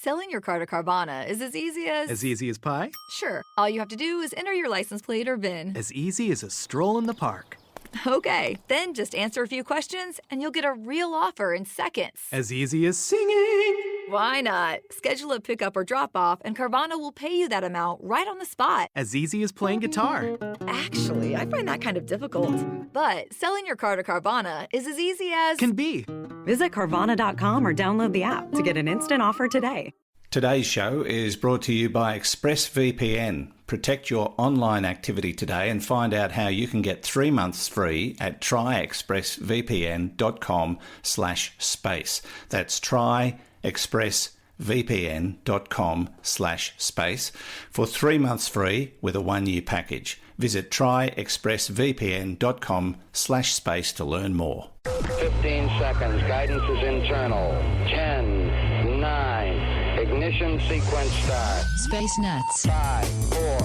Selling your car to Carvana is as easy as... As easy as pie? Sure. All you have to do is enter your license plate or VIN. As easy as a stroll in the park. Okay, then just answer a few questions and you'll get a real offer in seconds. As easy as singing. Why not? Schedule a pickup or drop-off and Carvana will pay you that amount right on the spot. As easy as playing guitar. Actually, I find that kind of difficult. But selling your car to Carvana is as easy as... Can be. Visit Carvana.com or download the app to get an instant offer today. Today's show is brought to you by ExpressVPN. Protect your online activity today and find out how you can get 3 months free at tryexpressvpn.com/space. That's tryexpressvpn.com/space for 3 months free with a 1-year package. Visit tryexpressvpn.com/space to learn more. 15 seconds. Guidance is internal. 10, 9... Ignition sequence start. Space Nuts. 5, 4,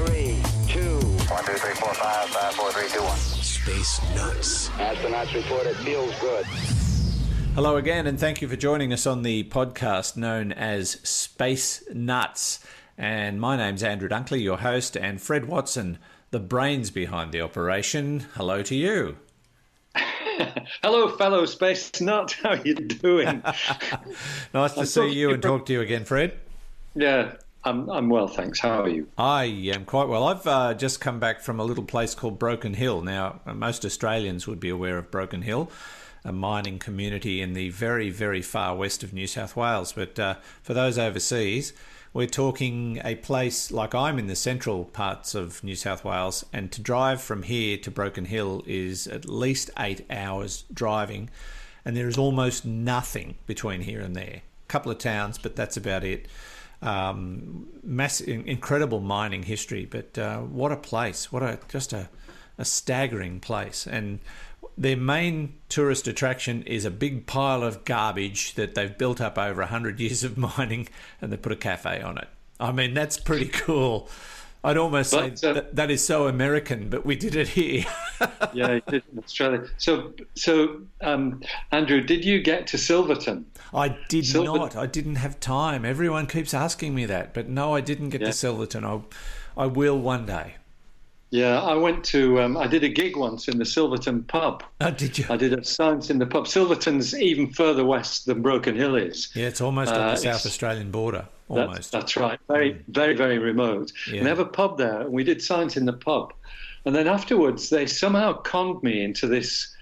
3, 2. 1, 2, 3, 4, 5, 5, 4, 3, 2, 1. Space Nuts. Astronauts report it feels good. Hello again, and thank you for joining us on the podcast known as Space Nuts. And my name's Andrew Dunkley, your host, and Fred Watson, the brains behind the operation. Hello to you. Hello, fellow space nut. How are you doing? Nice to see you and talk to you again, Fred. Yeah, I'm well, thanks. How are you? I am quite well. I've just come back from a little place called Broken Hill. Now, most Australians would be aware of Broken Hill, a mining community in the very, very far west of New South Wales. But for those overseas, we're talking a place like I'm in the central parts of New South Wales, and to drive from here to Broken Hill is at least 8 hours driving, and there is almost nothing between here and there. A couple of towns, but that's about it. Incredible mining history, but what a place! Just a staggering place. And their main tourist attraction is a big pile of garbage that they've built up over 100 years of mining, and they put a cafe on it. I mean, that's pretty cool. I'd almost say that is so American, but we did it here. Yeah, you did in Australia. So, Andrew, did you get to Silverton? I did not. I didn't have time. Everyone keeps asking me that, but no, I didn't get to Silverton. I will one day. Yeah, I went to, I did a gig once in the Silverton pub. Oh, did you? I did a science in the pub. Silverton's even further west than Broken Hill is. Yeah, it's almost on the South Australian border, almost. That's right. Very, very, very remote. Yeah. And they have a pub there, and we did science in the pub. And then afterwards, they somehow conned me into this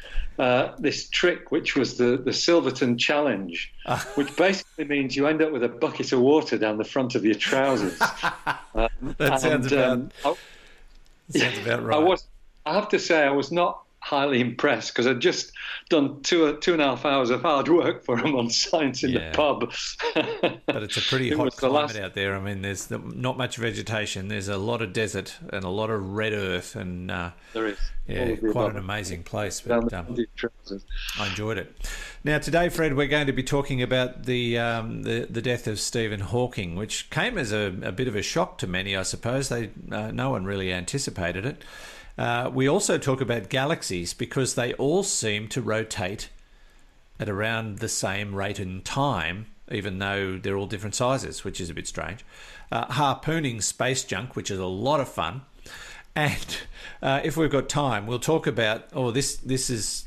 trick, which was the Silverton Challenge, which basically means you end up with a bucket of water down the front of your trousers. That sounds about right. I have to say, I was not highly impressed because I'd just done two and a half hours of hard work for them on science in the pub. But it's a pretty hot climate out there. I mean, there's not much vegetation. There's a lot of desert and a lot of red earth, and there is. Yeah, quite an amazing place. But I enjoyed it. Now today, Fred, we're going to be talking about the death of Stephen Hawking, which came as a bit of a shock to many, I suppose. No one really anticipated it. We also talk about galaxies because they all seem to rotate at around the same rate and time, even though they're all different sizes, which is a bit strange. Harpooning space junk, which is a lot of fun. And if we've got time, we'll talk about. This is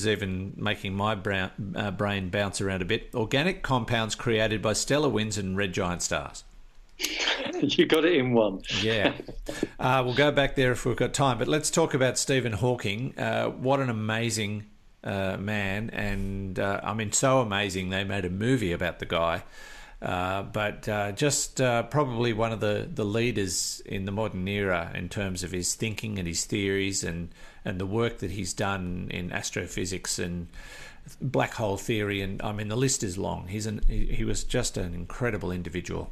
even making my brain bounce around a bit. Organic compounds created by stellar winds and red giant stars. You got it in one. Yeah. We'll go back there if we've got time. But let's talk about Stephen Hawking. What an amazing man. And so amazing they made a movie about the guy. But probably one of the leaders in the modern era in terms of his thinking and his theories and the work that he's done in astrophysics and black hole theory. And I mean, the list is long. He was just an incredible individual.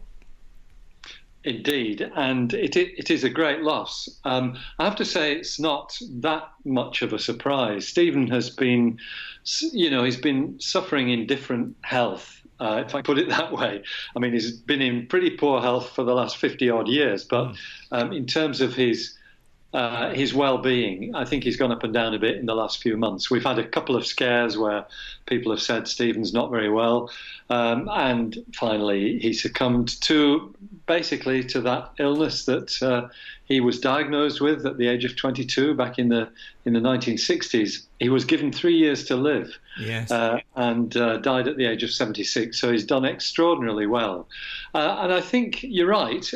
Indeed, and it is a great loss. I have to say it's not that much of a surprise. Stephen has been, he's been suffering in different health, if I put it that way. I mean, he's been in pretty poor health for the last 50-odd years, but in terms of his his well-being, I think he's gone up and down a bit in the last few months. We've had a couple of scares where people have said Stephen's not very well, and finally he succumbed to that illness that he was diagnosed with at the age of 22 back in the 1960s. He was given 3 years to live, yes, and died at the age of 76. So he's done extraordinarily well, and I think you're right.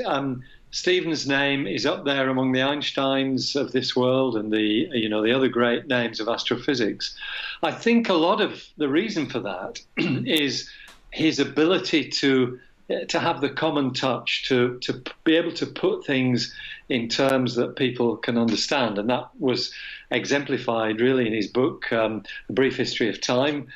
Stephen's name is up there among the Einsteins of this world and the other great names of astrophysics. I think a lot of the reason for that is his ability to have the common touch, to be able to put things in terms that people can understand, and that was exemplified really in his book, A Brief History of Time.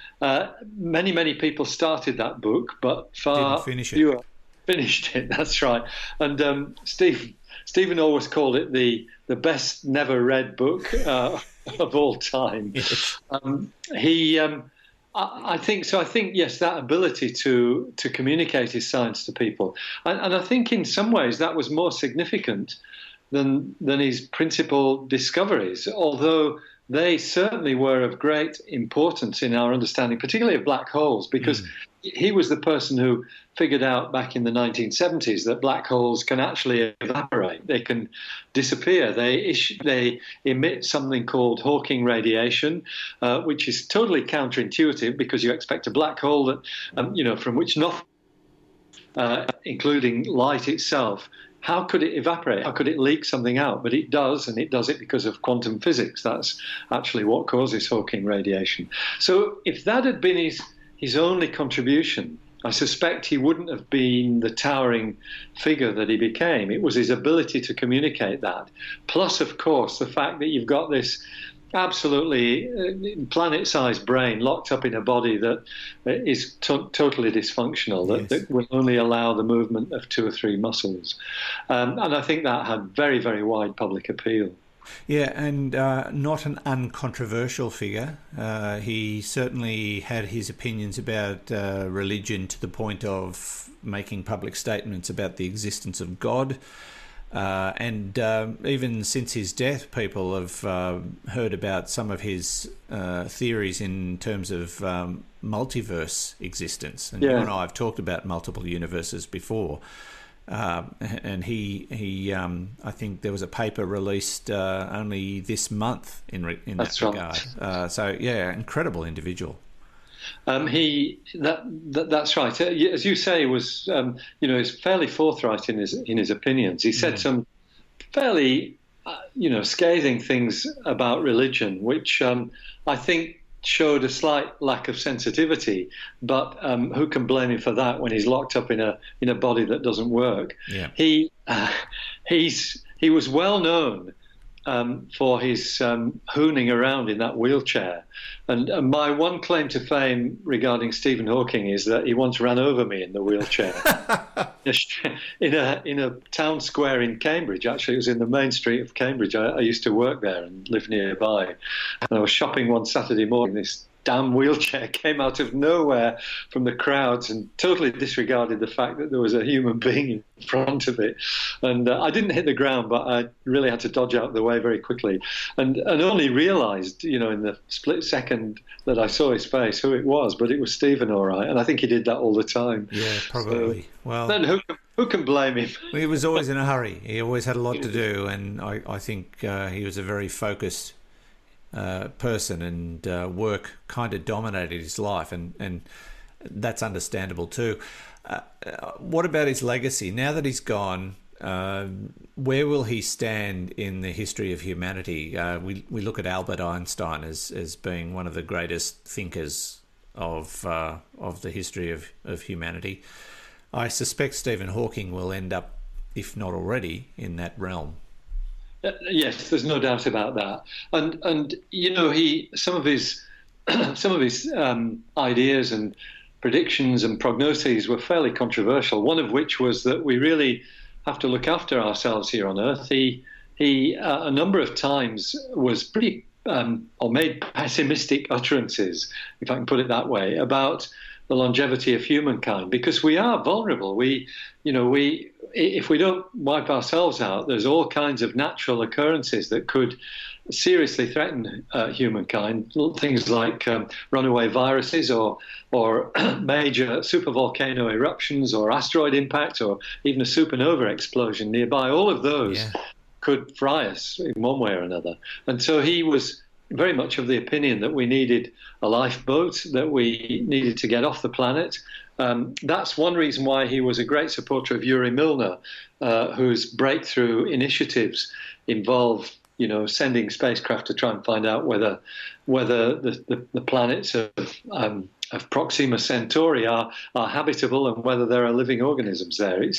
Many people started that book, but far fewer finished it. That's right. And Stephen always called it the best never read book of all time. I think so. I think, yes, that ability to communicate his science to people, and I think in some ways that was more significant than his principal discoveries, although they certainly were of great importance in our understanding, particularly of black holes, because he was the person who figured out back in the 1970s that black holes can actually evaporate. They can disappear. They emit something called Hawking radiation, which is totally counterintuitive because you expect a black hole that, from which nothing, including light itself, how could it evaporate? How could it leak something out? But it does, and it does it because of quantum physics. That's actually what causes Hawking radiation. So if that had been his only contribution, I suspect he wouldn't have been the towering figure that he became. It was his ability to communicate that. Plus, of course, the fact that you've got this absolutely planet-sized brain locked up in a body that is totally dysfunctional, that will only allow the movement of 2 or 3 muscles. And I think that had very, very wide public appeal. Yeah, and not an uncontroversial figure. He certainly had his opinions about religion to the point of making public statements about the existence of God. And even since his death, people have heard about some of his theories in terms of multiverse existence. And you and I have talked about multiple universes before. And he I think there was a paper released only this month in that regard. So yeah, incredible individual. That's right. As you say, was he's fairly forthright in his opinions. He said some fairly scathing things about religion, which I think showed a slight lack of sensitivity. But who can blame him for that when he's locked up in a body that doesn't work? Yeah. He was well known for his hooning around in that wheelchair. And my one claim to fame regarding Stephen Hawking is that he once ran over me in the wheelchair in a town square in Cambridge. Actually, it was in the main street of Cambridge. I used to work there and live nearby. And I was shopping one Saturday morning. This damn wheelchair came out of nowhere from the crowds and totally disregarded the fact that there was a human being in front of it. And I didn't hit the ground, but I really had to dodge out of the way very quickly, and only realised, in the split second that I saw his face, who it was. But it was Stephen, all right. And I think he did that all the time. Yeah, probably. So, well, then who can blame him? He was always in a hurry. He always had a lot to do, and I think he was a very focused person, and work kind of dominated his life, and that's understandable too. What about his legacy? Now that he's gone, where will he stand in the history of humanity? We look at Albert Einstein as being one of the greatest thinkers of the history of humanity. I suspect Stephen Hawking will end up, if not already, in that realm. Yes, there's no doubt about that. And some of his ideas and predictions and prognoses were fairly controversial. One of which was that we really have to look after ourselves here on Earth. He a number of times was pretty or made pessimistic utterances, if I can put it that way, about the longevity of humankind, because we are vulnerable. If we don't wipe ourselves out, there's all kinds of natural occurrences that could seriously threaten humankind. Things like runaway viruses or major supervolcano eruptions or asteroid impact or even a supernova explosion nearby. All of those could fry us in one way or another. And so he was very much of the opinion that we needed a lifeboat, that we needed to get off the planet. That's one reason why he was a great supporter of Yuri Milner, whose breakthrough initiatives involve, sending spacecraft to try and find out whether the planets of Proxima Centauri are habitable and whether there are living organisms there.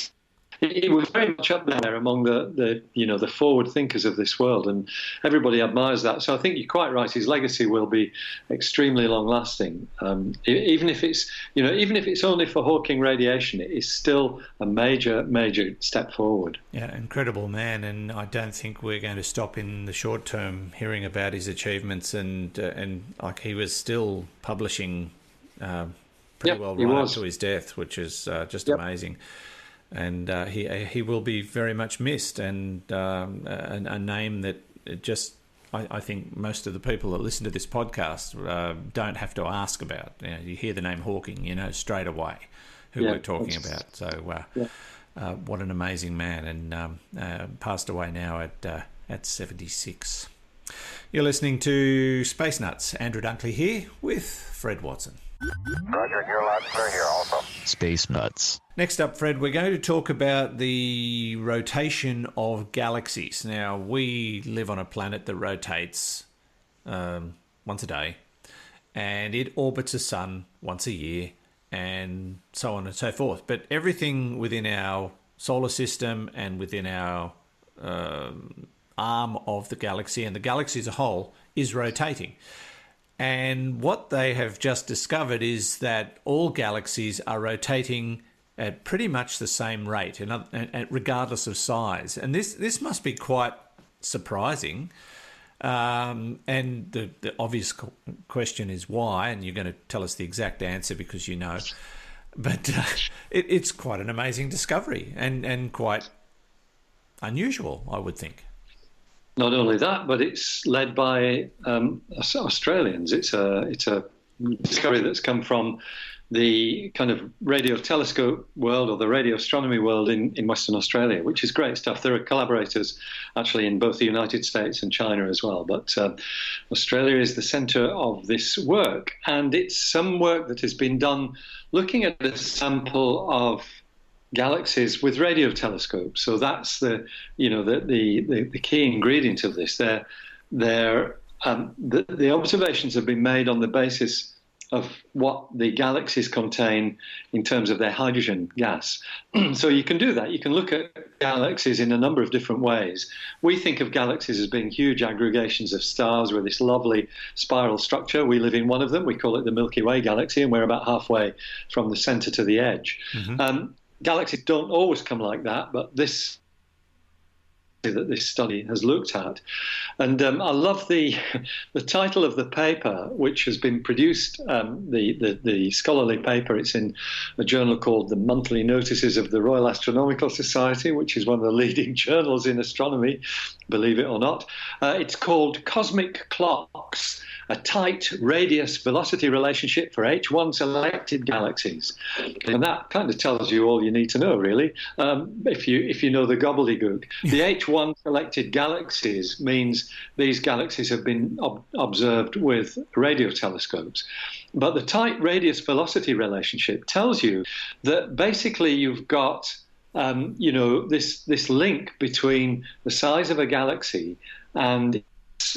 He was very much up there among the forward thinkers of this world, and everybody admires that. So I think you're quite right. His legacy will be extremely long lasting. Even if it's only for Hawking radiation, it is still a major step forward. Yeah, incredible man, and I don't think we're going to stop in the short term hearing about his achievements, and like he was still publishing pretty well right up to his death, which is just amazing. And he will be very much missed, and a name that I think most of the people that listen to this podcast don't have to ask about. You hear the name Hawking, straight away who we're talking about. So what an amazing man, and passed away now at 76. You're listening to Space Nuts. Andrew Dunkley here with Fred Watson. Roger, you're loud and clear here also. Space Nuts. Next up, Fred, we're going to talk about the rotation of galaxies. Now, we live on a planet that rotates once a day, and it orbits a sun once a year, and so on and so forth. But everything within our solar system and within our arm of the galaxy, and the galaxy as a whole, is rotating. And what they have just discovered is that all galaxies are rotating at pretty much the same rate, and regardless of size. And this must be quite surprising. And the obvious question is why, and you're going to tell us the exact answer because you know. But it's quite an amazing discovery and quite unusual, I would think. Not only that, but it's led by Australians. It's a discovery that's come from the kind of radio telescope world or the radio astronomy world in Western Australia, which is great stuff. There are collaborators actually in both the United States and China as well. But Australia is the centre of this work, and it's some work that has been done looking at a sample of galaxies with radio telescopes. So that's the key ingredient of this. The observations have been made on the basis of what the galaxies contain in terms of their hydrogen gas. So you can do that. You can look at galaxies in a number of different ways. We think of galaxies as being huge aggregations of stars with this lovely spiral structure. We live in one of them. We call it the Milky Way galaxy, and we're about halfway from the centre to the edge. Mm-hmm. Galaxies don't always come like that, but this study has looked at. And I love the title of the paper, which has been produced, the scholarly paper. It's in a journal called the Monthly Notices of the Royal Astronomical Society, which is one of the leading journals in astronomy, believe it or not. It's called Cosmic Clocks, a tight radius velocity relationship for H1 selected galaxies. And that kind of tells you all you need to know, really, if you know the gobbledygook. The H1 selected galaxies means these galaxies have been observed with radio telescopes. But the tight radius velocity relationship tells you that basically you've got this link between the size of a galaxy and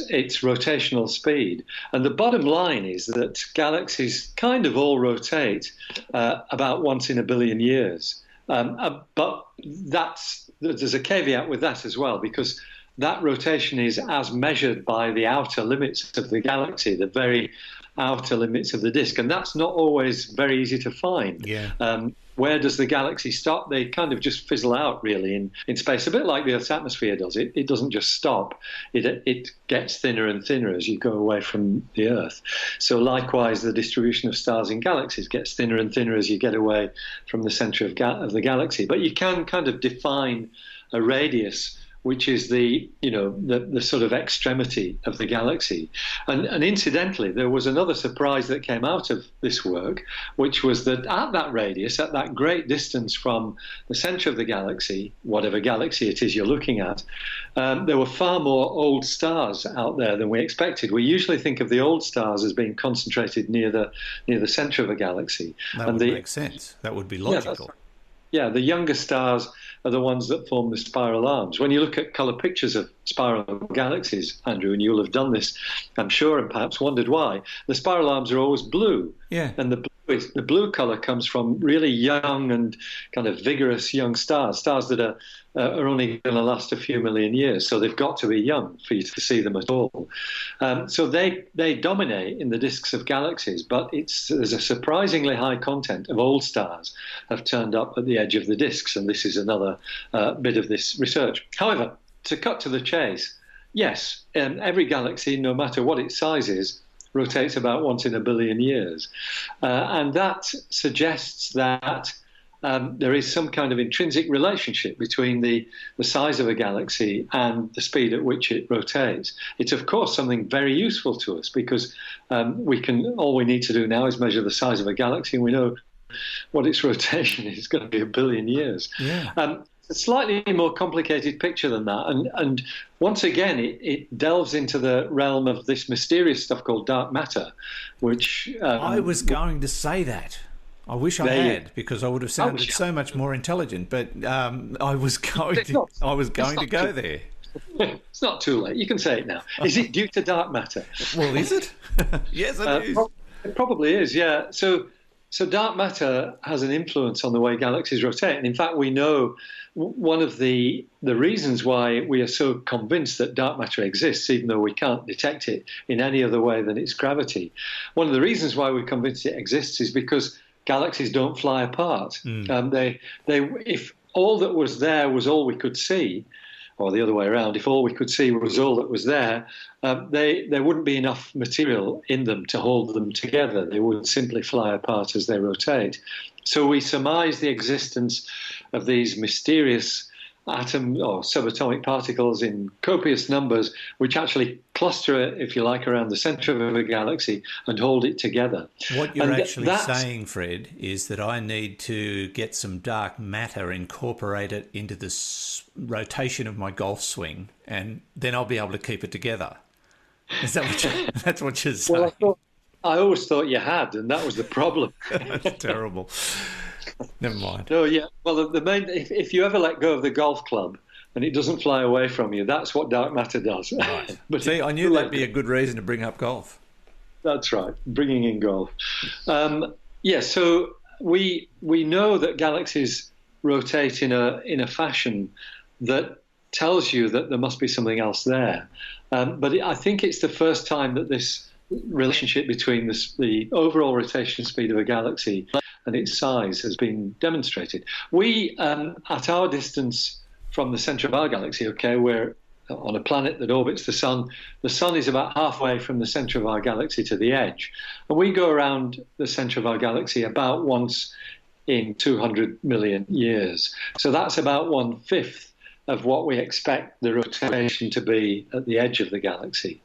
its rotational speed. And the bottom line is that galaxies kind of all rotate about once in a billion years. But there's a caveat with that as well, because that rotation is as measured by the outer limits of the galaxy, the very outer limits of the disk, and that's not always very easy to find. where does the galaxy stop? They kind of just fizzle out, really, in space, a bit like the Earth's atmosphere does. It doesn't just stop. It gets thinner and thinner as you go away from the Earth. So likewise, the distribution of stars in galaxies gets thinner and thinner as you get away from the center of the galaxy. But you can kind of define a radius, which is the sort of extremity of the galaxy. And incidentally, there was another surprise that came out of this work, which was that at that radius, at that great distance from the center of the galaxy, whatever galaxy it is you're looking at, there were far more old stars out there than we expected. We usually think of the old stars as being concentrated near the center of a galaxy. That would make sense. That would be logical. Yeah, the younger stars are the ones that form the spiral arms. When you look at colour pictures of spiral galaxies, Andrew, and you'll have done this, I'm sure, and perhaps wondered why, the spiral arms are always blue. Yeah. And the blue colour comes from really young and kind of vigorous young stars that are only going to last a few million years. So they've got to be young for you to see them at all. So they dominate in the disks of galaxies, but there's a surprisingly high content of old stars have turned up at the edge of the disks, and this is another bit of this research. However, to cut to the chase, yes, every galaxy, no matter what its size is, rotates about once in a billion years. And that suggests that there is some kind of intrinsic relationship between the size of a galaxy and the speed at which it rotates. It's, of course, something very useful to us because all we need to do now is measure the size of a galaxy, and we know what its rotation is going to be a billion years. Yeah. A slightly more complicated picture than that. And once again, it delves into the realm of this mysterious stuff called dark matter, which... I was going to say that. I wish I had, because I would have sounded so much more intelligent, but I was going to go there. It's not too late. You can say it now. Is it due to dark matter? Well, is it? Yes, it is. It probably is, yeah. So dark matter has an influence on the way galaxies rotate. And in fact, we know one of the reasons why we are so convinced that dark matter exists, even though we can't detect it in any other way than its gravity, one of the reasons why we're convinced it exists is because galaxies don't fly apart. If all that was there was all we could see, or the other way around, if all we could see was all that was there, there wouldn't be enough material in them to hold them together. They would simply fly apart as they rotate. So we surmise the existence of these mysterious atom or subatomic particles in copious numbers, which actually cluster, if you like, around the center of a galaxy and hold it together. What you're actually saying, Fred, is that I need to get some dark matter, incorporate it into the rotation of my golf swing, and then I'll be able to keep it together. Is that that's what you're saying? Well, I always thought you had, and that was the problem. That's terrible. Never mind. No, yeah. Well, the main if you ever let go of the golf club and it doesn't fly away from you, that's what dark matter does. Right. But see, I knew that'd be a good reason to bring up golf. That's right, bringing in golf. So we know that galaxies rotate in a fashion that tells you that there must be something else there. But I think it's the first time that this relationship between the overall rotation speed of a galaxy and its size has been demonstrated. We, at our distance from the center of our galaxy, we're on a planet that orbits the sun. The sun is about halfway from the center of our galaxy to the edge. And we go around the center of our galaxy about once in 200 million years. So that's about 1/5 of what we expect the rotation to be at the edge of the galaxy.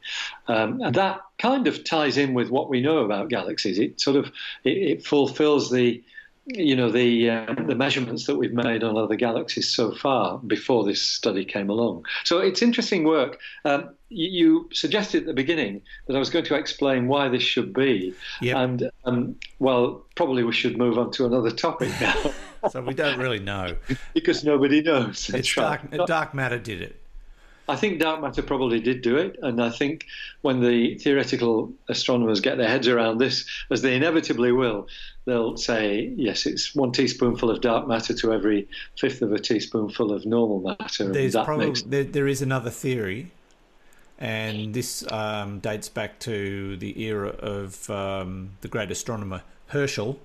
And that kind of ties in with what we know about galaxies. It fulfills the measurements that we've made on other galaxies so far before this study came along. So it's interesting work. You suggested at the beginning that I was going to explain why this should be. Yep. And, probably we should move on to another topic now. So we don't really know. Because nobody knows. It's dark matter did it. I think dark matter probably did do it, and I think when the theoretical astronomers get their heads around this, as they inevitably will, they'll say, yes, it's 1 teaspoonful of dark matter to every 1/5 of a teaspoonful of normal matter. There is another theory, and this dates back to the era of the great astronomer Herschel,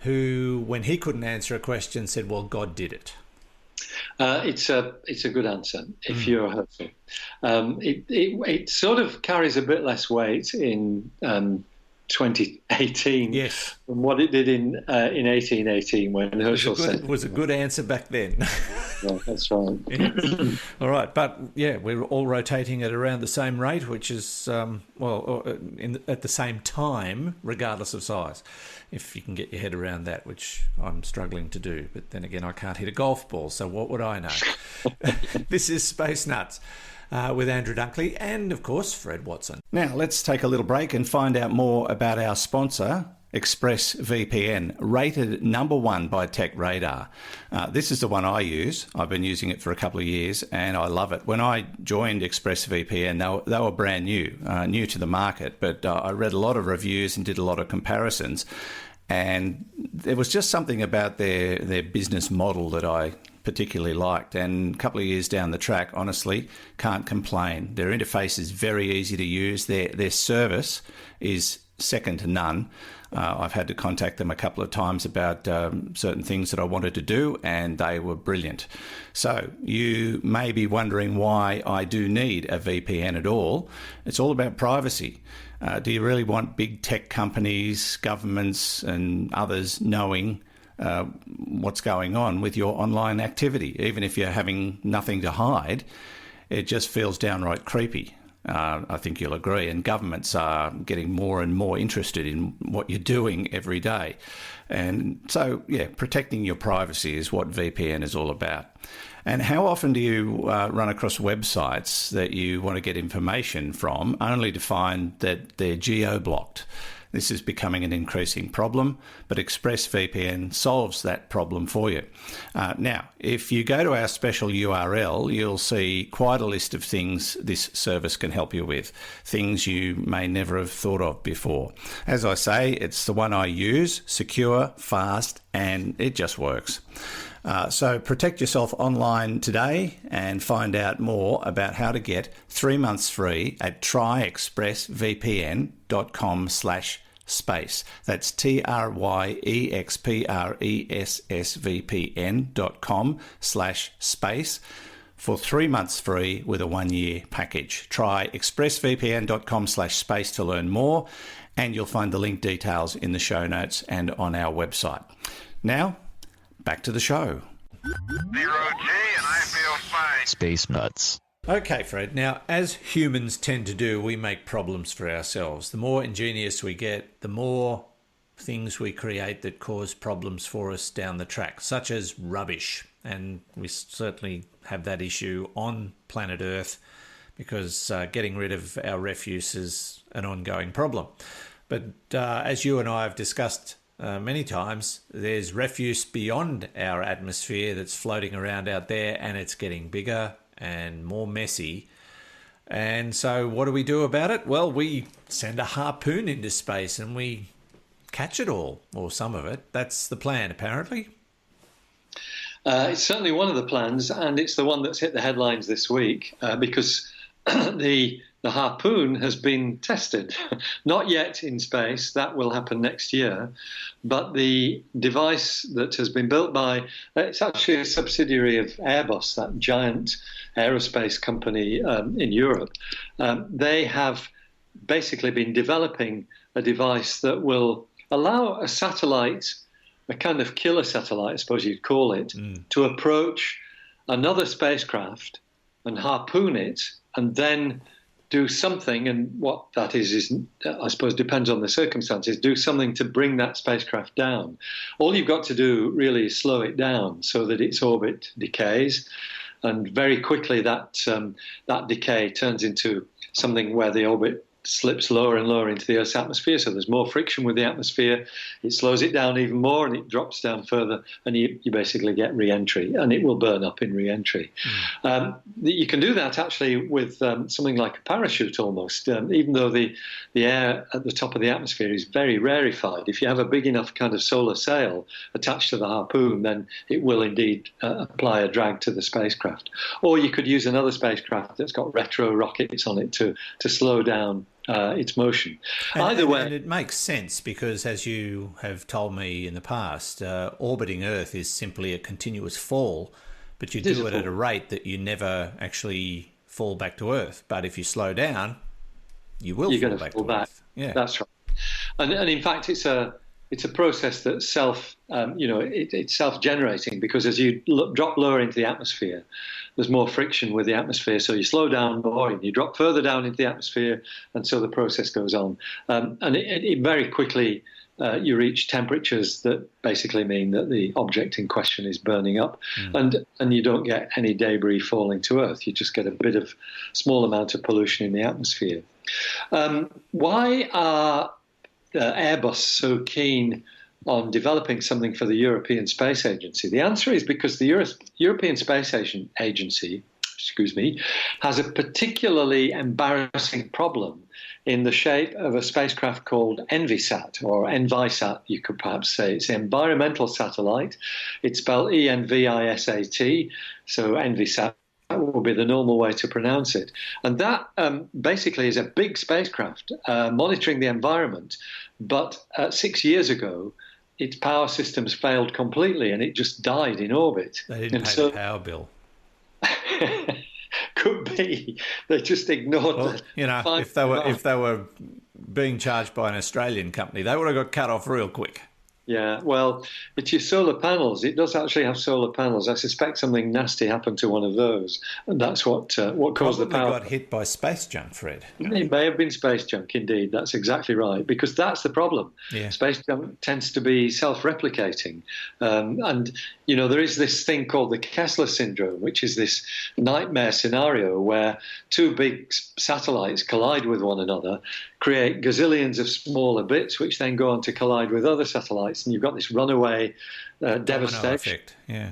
who, when he couldn't answer a question, said, well, God did it. It's a good answer if you're hopeful. It sort of carries a bit less weight in 2018 yes. from what it did in 1818 when Herschel said it was a good answer back then. Yeah, that's right. Yeah. All right, but yeah, we're all rotating at around the same rate, which is at the same time, regardless of size. If you can get your head around that, which I'm struggling to do, but then again, I can't hit a golf ball, so what would I know? This is Space Nuts with Andrew Dunkley and, of course, Fred Watson. Now, let's take a little break and find out more about our sponsor, ExpressVPN, rated #1 by Tech Radar. This is the one I use. I've been using it for a couple of years and I love it. When I joined ExpressVPN, they were brand new to the market, but I read a lot of reviews and did a lot of comparisons. And there was just something about their business model that I particularly liked. And a couple of years down the track, honestly, can't complain. Their interface is very easy to use. Their service is second to none. I've had to contact them a couple of times about certain things that I wanted to do, and they were brilliant. So you may be wondering why I do need a VPN at all. It's all about privacy. Do you really want big tech companies, governments and others knowing what's going on with your online activity? Even if you're having nothing to hide, it just feels downright creepy. I think you'll agree. And governments are getting more and more interested in what you're doing every day. And so, yeah, protecting your privacy is what VPN is all about. And how often do you run across websites that you want to get information from only to find that they're geo-blocked? This is becoming an increasing problem, but ExpressVPN solves that problem for you. Now, if you go to our special URL, you'll see quite a list of things this service can help you with, things you may never have thought of before. As I say, it's the one I use, secure, fast, and it just works. So protect yourself online today and find out more about how to get 3 months free at tryexpressvpn.com/space. That's tryexpressvpn.com/space for 3 months free with a 1-year package. Try expressvpn.com/space to learn more, and you'll find the link details in the show notes and on our website. Now, back to the show. 0G, and I feel fine. Space Nuts. Okay, Fred. Now, as humans tend to do, we make problems for ourselves. The more ingenious we get, the more things we create that cause problems for us down the track, such as rubbish. And we certainly have that issue on planet Earth because getting rid of our refuse is an ongoing problem. But as you and I have discussed many times, there's refuse beyond our atmosphere that's floating around out there, and it's getting bigger and more messy. And so what do we do about it? Well, we send a harpoon into space and we catch it all, or some of it. That's the plan, apparently. It's certainly one of the plans, and it's the one that's hit the headlines this week because the harpoon has been tested. Not yet in space, that will happen next year, but the device that has been built by, it's actually a subsidiary of Airbus, that giant aerospace company in Europe. They have basically been developing a device that will allow a satellite, a kind of killer satellite, I suppose you'd call it, to approach another spacecraft and harpoon it and then do something, and what that is I suppose depends on the circumstances, do something to bring that spacecraft down. All you've got to do really is slow it down so that its orbit decays, and very quickly that decay turns into something where the orbit slips lower and lower into the Earth's atmosphere, so there's more friction with the atmosphere. It slows it down even more and it drops down further, and you basically get re-entry, and it will burn up in re-entry. You can do that actually with something like a parachute almost, even though the air at the top of the atmosphere is very rarefied. If you have a big enough kind of solar sail attached to the harpoon, then it will indeed apply a drag to the spacecraft. Or you could use another spacecraft that's got retro rockets on it to slow down its motion. And way, it makes sense because, as you have told me in the past, orbiting Earth is simply a continuous fall, but you do it at a rate that you never actually fall back to Earth. But if you slow down, you're fall back to Earth. Yeah, that's right. And in fact, it's a process that's it's self-generating, because as you drop lower into the atmosphere, there's more friction with the atmosphere, so you slow down more and you drop further down into the atmosphere, and so the process goes on. And it very quickly you reach temperatures that basically mean that the object in question is burning up, and you don't get any debris falling to Earth. You just get a bit of small amount of pollution in the atmosphere. Why are Airbus so keen on developing something for the European Space Agency? The answer is because the European Space Agency, has a particularly embarrassing problem in the shape of a spacecraft called ENVISAT, or ENVISAT, you could perhaps say. It's an environmental satellite. It's spelled ENVISAT, so ENVISAT will be the normal way to pronounce it. And that basically is a big spacecraft monitoring the environment. But 6 years ago, its power systems failed completely and it just died in orbit. They didn't pay the power bill. Could be. They just ignored it. You know, if they were being charged by an Australian company, they would have got cut off real quick. Yeah, well, it's your solar panels. It does actually have solar panels. I suspect something nasty happened to one of those, and that's what caused the power. Got hit by space junk, Fred. It may have been space junk, indeed. That's exactly right, because that's the problem. Yeah. Space junk tends to be self-replicating, and there is this thing called the Kessler syndrome, which is this nightmare scenario where two big satellites collide with one another, create gazillions of smaller bits, which then go on to collide with other satellites, and you've got this runaway devastation. Effect. Yeah.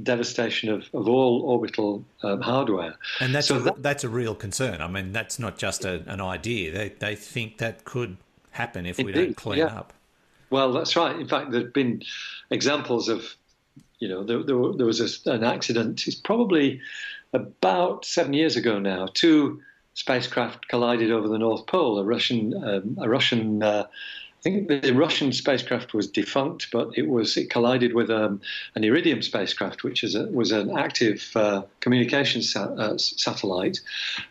Devastation of all orbital hardware. And that's a real concern. I mean, that's not just an idea. They think that could happen if we don't clean up. Well, that's right. In fact, there have been examples of, there was an accident. It's probably about 7 years ago now. Two spacecraft collided over the North Pole. I think the Russian spacecraft was defunct, but it collided with an Iridium spacecraft, which was an active communications satellite.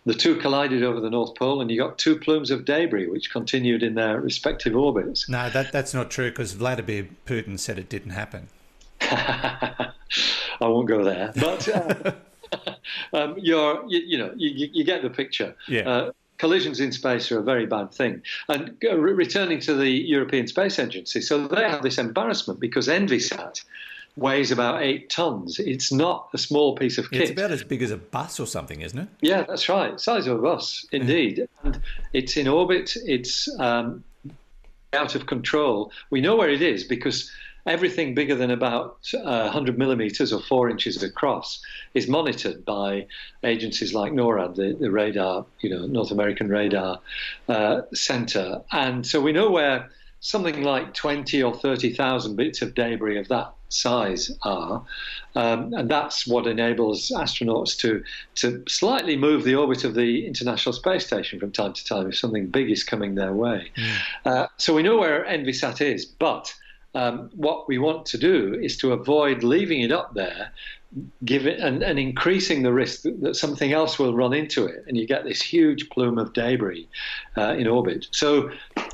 The two collided over the North Pole, and you got two plumes of debris, which continued in their respective orbits. No, that's not true, because Vladimir Putin said it didn't happen. I won't go there, but you get the picture. Yeah. Collisions in space are a very bad thing. And returning to the European Space Agency, so they have this embarrassment because ENVISAT weighs about 8 tons. It's not a small piece of kit. It's about as big as a bus or something, isn't it? Yeah, that's right. Size of a bus, indeed. Yeah. And it's in orbit. It's out of control. We know where it is because everything bigger than about 100 millimeters or 4 inches across is monitored by agencies like NORAD, the radar, North American Radar Center. And so we know where something like 20 or 30,000 bits of debris of that size are. And that's what enables astronauts to slightly move the orbit of the International Space Station from time to time if something big is coming their way. So we know where ENVISAT is, but what we want to do is to avoid leaving it up there, and increasing the risk that something else will run into it, and you get this huge plume of debris in orbit. So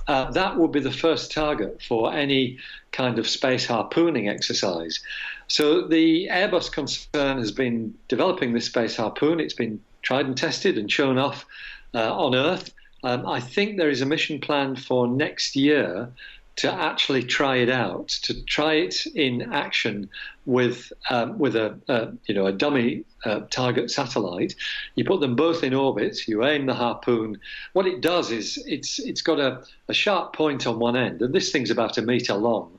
that would be the first target for any kind of space harpooning exercise. So the Airbus concern has been developing this space harpoon. It's been tried and tested and shown off on Earth. I think there is a mission planned for next year to actually try it out, to try it in action with a dummy target satellite. You put them both in orbit. You aim the harpoon. What it does is it's got a sharp point on one end, and this thing's about 1 meter long.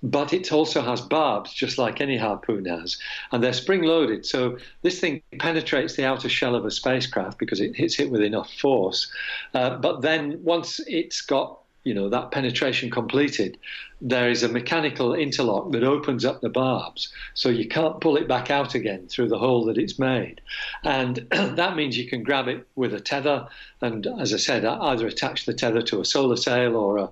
But it also has barbs, just like any harpoon has, and they're spring-loaded. So this thing penetrates the outer shell of a spacecraft because it hits it with enough force. But then once it's got that penetration completed, there is a mechanical interlock that opens up the barbs, so you can't pull it back out again through the hole that it's made. And that means you can grab it with a tether, and as I said, either attach the tether to a solar sail or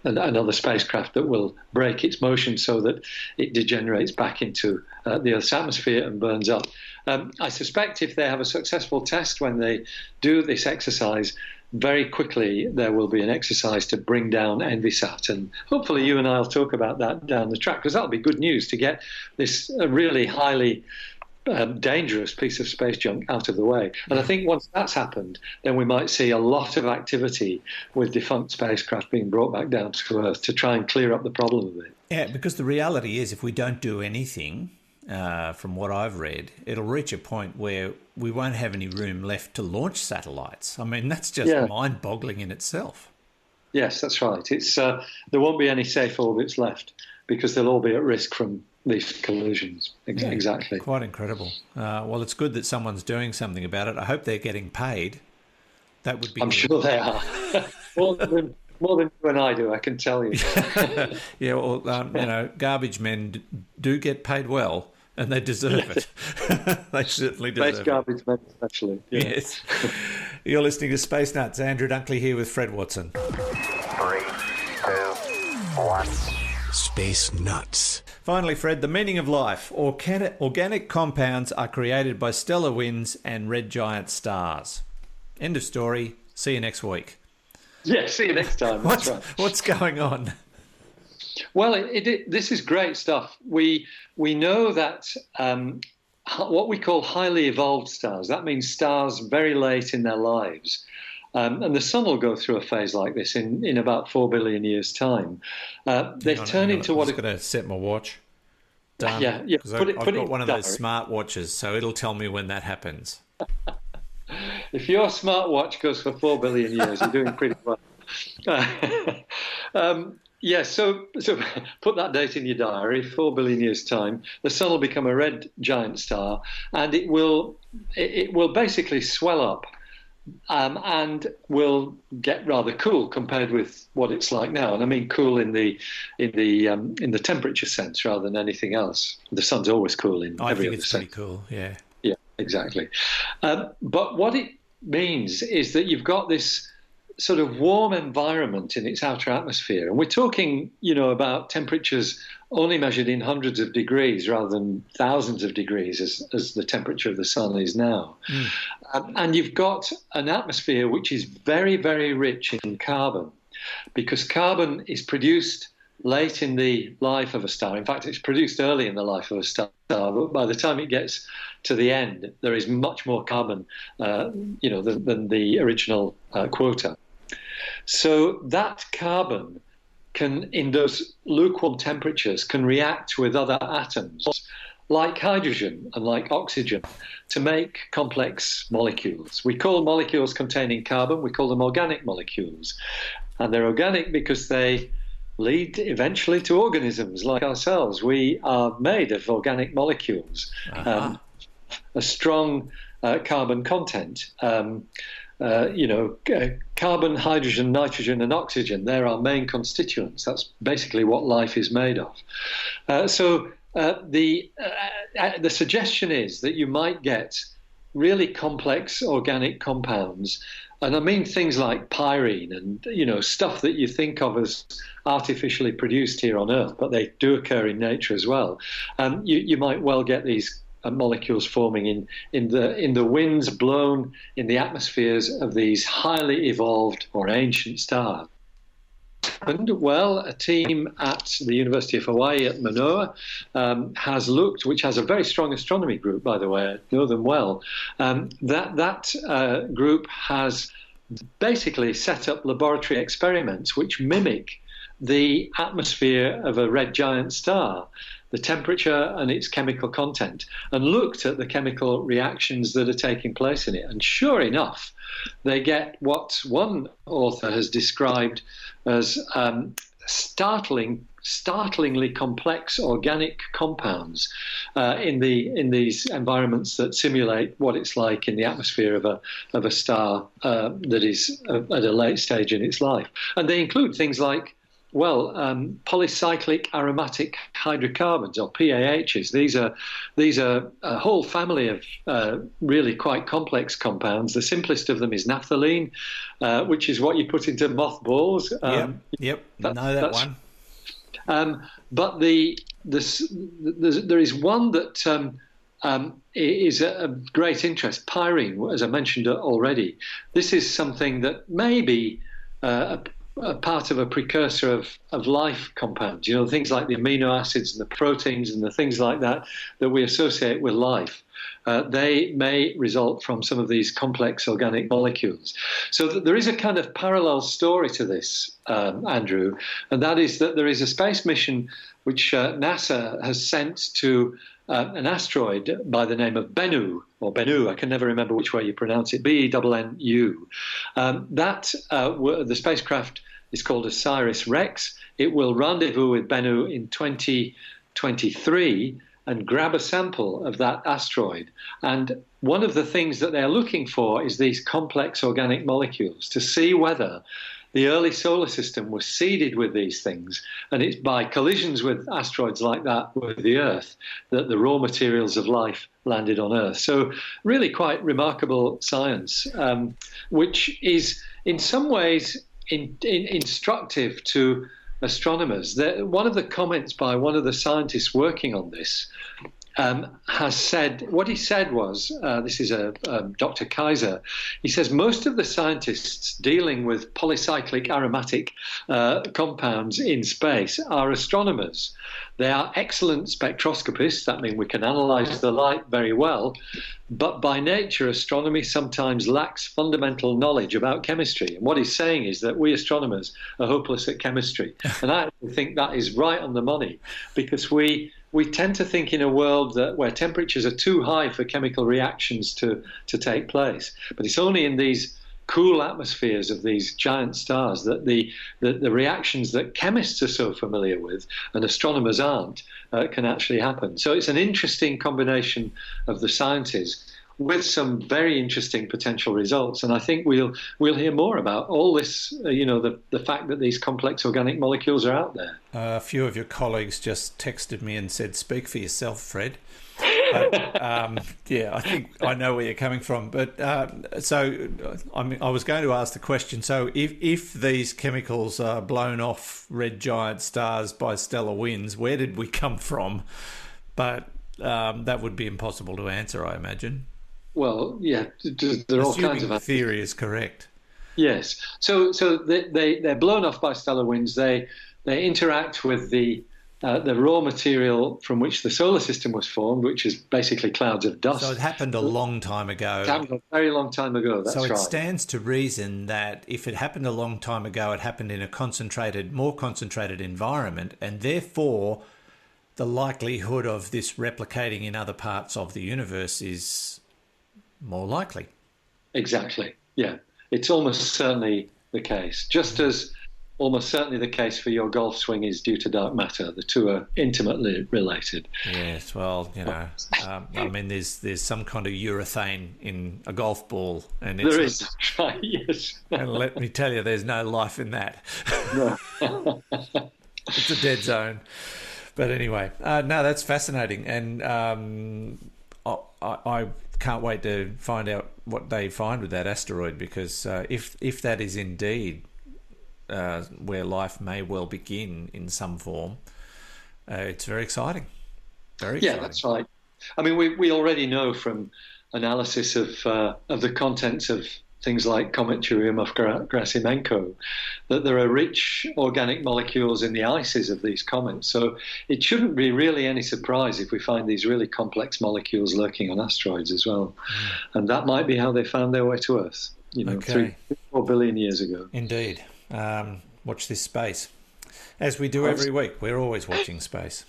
another spacecraft that will break its motion so that it degenerates back into the Earth's atmosphere and burns up. I suspect if they have a successful test when they do this exercise, very quickly there will be an exercise to bring down Envisat, and hopefully you and I will talk about that down the track, because that'll be good news to get this really highly dangerous piece of space junk out of the way. And I think once that's happened, then we might see a lot of activity with defunct spacecraft being brought back down to Earth to try and clear up the problem of it. Yeah, because the reality is if we don't do anything, from what I've read, it'll reach a point where we won't have any room left to launch satellites. I mean, that's just mind-boggling in itself. Yes, that's right. It's there won't be any safe orbits left because they'll all be at risk from these collisions. Exactly. Quite incredible. Well, it's good that someone's doing something about it. I hope they're getting paid. That would be. I'm sure they are. more than you and I do, I can tell you. Yeah, well, garbage men do get paid well, and they deserve it. They certainly deserve it. Space garbage men, especially. Yeah. Yes. You're listening to Space Nuts. Andrew Dunkley here with Fred Watson. 3, 2, 1. Space Nuts. Finally, Fred, the meaning of life. Organic compounds are created by stellar winds and red giant stars. End of story. See you next week. Yeah, see you next time. That's right. What's going on? Well, this is great stuff. We know that what we call highly evolved stars, that means stars very late in their lives. And the sun will go through a phase like this in about 4 billion years' time. They've turned into what... I'm just going to set my watch. Done. Yeah. I've got one of those smart watches, so it'll tell me when that happens. If your smartwatch goes for 4 billion years, you're doing pretty well. So put that date in your diary, 4 billion years' time. The sun will become a red giant star, and it will basically swell up and will get rather cool compared with what it's like now. And I mean cool in the temperature sense rather than anything else. The sun's always cool in every other sense. I think it's pretty cool, yeah. Yeah, exactly. But what it means is that you've got this sort of warm environment in its outer atmosphere. And we're talking, about temperatures only measured in hundreds of degrees rather than thousands of degrees as the temperature of the sun is now. And you've got an atmosphere which is very, very rich in carbon, because carbon is produced late in the life of a star. In fact, it's produced early in the life of a star, but by the time it gets to the end, there is much more carbon, than the original quota. So that carbon can, in those lukewarm temperatures, can react with other atoms, like hydrogen and like oxygen, to make complex molecules. We call molecules containing carbon, we call them organic molecules. And they're organic because they lead eventually to organisms like ourselves. We are made of organic molecules, a strong carbon content. Carbon, hydrogen, nitrogen, and oxygen, they're our main constituents. That's basically what life is made of. So the suggestion is that you might get really complex organic compounds. And I mean things like pyrene and, stuff that you think of as artificially produced here on Earth, but they do occur in nature as well. You might well get these molecules forming in the winds blown in the atmospheres of these highly evolved or ancient stars. And well, a team at the University of Hawaii at Manoa has looked, which has a very strong astronomy group, by the way, I know them well. That group has basically set up laboratory experiments which mimic the atmosphere of a red giant star, the temperature and its chemical content, and looked at the chemical reactions that are taking place in it. And sure enough, they get what one author has described as startlingly complex organic compounds in these environments that simulate what it's like in the atmosphere of a star that is at a late stage in its life. And they include things like, polycyclic aromatic hydrocarbons, or PAHs. These are a whole family of really quite complex compounds. The simplest of them is naphthalene, which is what you put into mothballs. Know that one. But there is one that is of great interest, pyrene, as I mentioned already. This is something that may be a part of a precursor of life compounds, things like the amino acids and the proteins and the things like that we associate with life. They may result from some of these complex organic molecules. So there is a kind of parallel story to this, Andrew, and that is that there is a space mission which NASA has sent to an asteroid by the name of Bennu, or Bennu, I can never remember which way you pronounce it, Bennu. The spacecraft is called OSIRIS-REx. It will rendezvous with Bennu in 2023 and grab a sample of that asteroid. And one of the things that they're looking for is these complex organic molecules to see whether the early solar system was seeded with these things, and it's by collisions with asteroids like that with the Earth that the raw materials of life landed on Earth. So really quite remarkable science, which is in some ways instructive to astronomers. One of the comments by one of the scientists working on this has said, what he said was, this is Dr. Kaiser, he says most of the scientists dealing with polycyclic aromatic compounds in space are astronomers. They are excellent spectroscopists. That means we can analyze the light very well. But by nature, astronomy sometimes lacks fundamental knowledge about chemistry. And what he's saying is that we astronomers are hopeless at chemistry. And I think that is right on the money, because we tend to think in a world where temperatures are too high for chemical reactions to take place. But it's only in these cool atmospheres of these giant stars that the reactions that chemists are so familiar with and astronomers aren't can actually happen. So it's an interesting combination of the sciences with some very interesting potential results. And I think we'll hear more about all this, the fact that these complex organic molecules are out there. A few of your colleagues just texted me and said, "Speak for yourself, Fred." But, I think I know where you're coming from. But so I was going to ask the question, so if these chemicals are blown off red giant stars by stellar winds, where did we come from? But that would be impossible to answer, I imagine. Well, yeah, there are all kinds of theory is correct. Yes. So they're blown off by stellar winds. They interact with the raw material from which the solar system was formed, which is basically clouds of dust. So it happened a long time ago. It happened a very long time ago, that's right. So it stands to reason that if it happened a long time ago, it happened in a more concentrated environment, and therefore the likelihood of this replicating in other parts of the universe is more likely. Exactly, yeah. It's almost certainly the case. Just as almost certainly the case for your golf swing is due to dark matter. The two are intimately related. Yes, well, I mean, there's some kind of urethane in a golf ball, and there is, right? Yes. And let me tell you, there's no life in that. No. It's a dead zone. But anyway, no, that's fascinating, and I can't wait to find out what they find with that asteroid, because if that is indeed where life may well begin in some form, it's very exciting. Very exciting. Yeah, that's right. I mean, we already know from analysis of the contents of things like comet Churyumov-Gerasimenko that there are rich organic molecules in the ices of these comets. So it shouldn't be really any surprise if we find these really complex molecules lurking on asteroids as well. And that might be how they found their way to Earth, 3-4 billion years ago. Indeed. Watch this space. As we do every week. We're always watching space.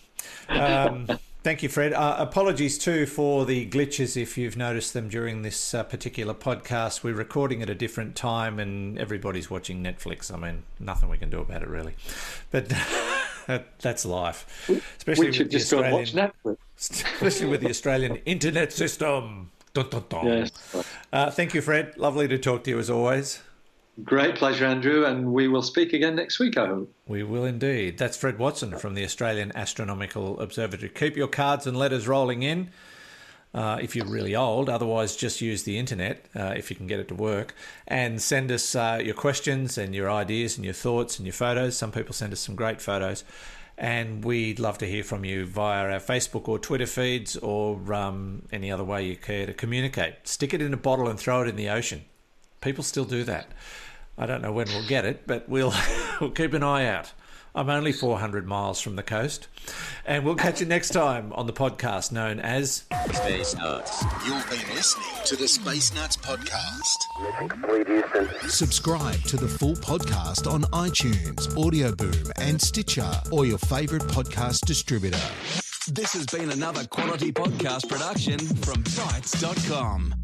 Thank you, Fred. Apologies too for the glitches if you've noticed them during this particular podcast. We're recording at a different time and everybody's watching Netflix. I mean, nothing we can do about it really. But that's life. Especially we should just go and watch Netflix. Especially with the Australian internet system. Dun, dun, dun. Yes. Thank you, Fred. Lovely to talk to you as always. Great pleasure, Andrew, and we will speak again next week, I hope. We will indeed. That's Fred Watson from the Australian Astronomical Observatory. Keep your cards and letters rolling in if you're really old. Otherwise, just use the internet if you can get it to work. And send us your questions and your ideas and your thoughts and your photos. Some people send us some great photos. And we'd love to hear from you via our Facebook or Twitter feeds or any other way you care to communicate. Stick it in a bottle and throw it in the ocean. People still do that. I don't know when we'll get it, but we'll keep an eye out. I'm only 400 miles from the coast. And we'll catch you next time on the podcast known as Space Nuts. You've been listening to the Space Nuts podcast. Subscribe to the full podcast on iTunes, Audio Boom, and Stitcher, or your favourite podcast distributor. This has been another quality podcast production from Bytes.com.